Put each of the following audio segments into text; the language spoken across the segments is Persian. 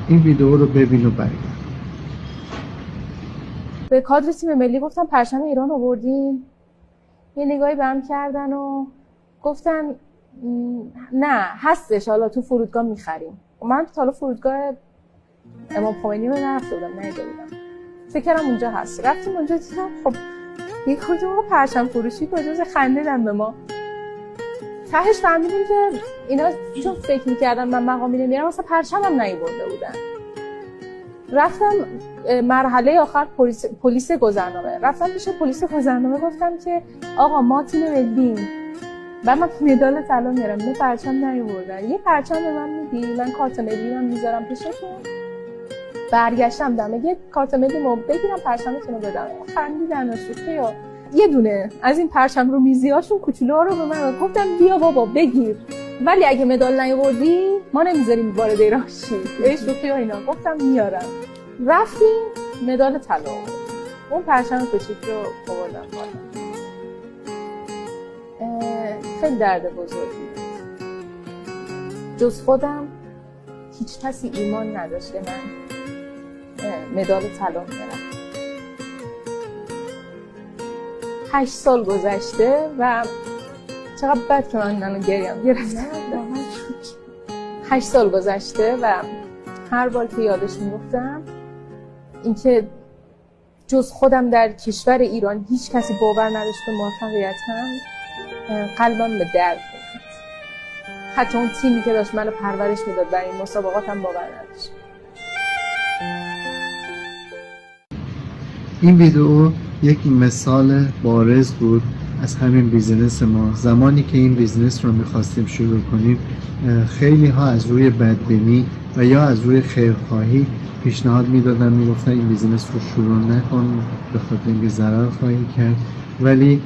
این ویدیو رو ببین و برگرد. به کادر تیم ملی گفتم پرچم ایران آوردین؟ یه نگاهی بهم کردن و گفتن نه هستش، حالا تو فرودگاه میخریم. من تا حالا فرودگاه امام خمینی رو نرفته بودم، ندیده بودم، فکر کردم اونجا هست. رفتیم اونجا دیدم خب یک کدوم پرچم فروشی کجاست، خندیدن به ما. تهش فهمیدیم که اینا چون فکر میکردن من مقامی نمیرم اصلا پرچمم نیاورده بودن. رفتم مرحله آخر پلیس گذرنامه، رفتم پیش پلیس گذرنامه گفتم که آقا ما تیم ملیم و من مدال طلا میارم، نه پرچم نیاوردن، یه پرچم به من میدی من کارت ملی من میذارم پیشتون. برگشتم دم یه کارت ملیمو بگیرم پرچمتون رو بدم. خندیدن و شوخی و یه دونه از این پرچم رو میزیاشون کوچولوها رو به من گفتم بیا بابا بگیر، ولی اگه مدال نیاوردی ما نمیذاریم وارد ایران شی. ای شوخی و اینا. گفتم میارم. رفتیم مدال طلا اون پرچم کوچیک رو آوردم بالا. خیلی درد بزرگی جز خودم هیچ کسی ایمان نداشت که من مدال طلا میارم. 8 سال گذشته و چقدر بد که من گریم گرفتم. 8 سال گذشته و هر بار که یادش میفتم اینکه جز خودم در کشور ایران هیچ کسی باور نداشت به موفقیتم، قلبم به درد میاد. حتی اون تیمی که داشت منو پرورش میداد برای این مسابقاتم باور نداشت. این ویدیو یک مثال بارز بود از همین بیزنس ما. زمانی که این بیزنس رو میخواستیم شروع کنیم خیلی ها از روی بدبینی و یا از روی خیرخواهی پیشنهاد میدادن، میگفتن این بیزنس رو شروع نکن به خاطر اینکه ضرر خواهی کرد. ولی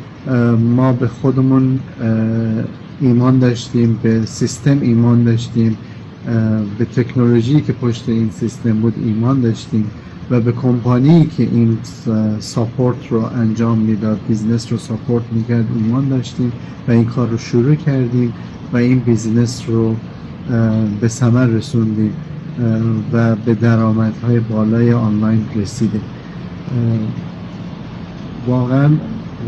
ما به خودمون ایمان داشتیم، به سیستم ایمان داشتیم، به تکنولوژی که پشت این سیستم بود ایمان داشتیم و به کمپانی که این ساپورت رو انجام میداد، بیزنس رو ساپورت میکرد ایمان داشتیم و این کار رو شروع کردیم و این بیزنس رو به ثمر رسوندیم و به درآمدهای بالای آنلاین رسیدیم. واقعا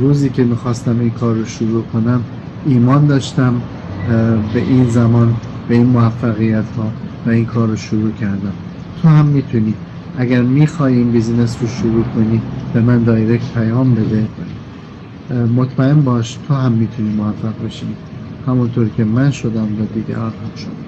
روزی که میخواستم این کار رو شروع کنم ایمان داشتم به این زمان، به این موفقیت ها و این کار رو شروع کردم. تو هم میتونی اگر میخوای این بیزینس رو شروع کنی به من دایرکت پیام بده. مطمئن باش تو هم میتونی موفق بشی همونطور که من شدم و دیگران هم شدن.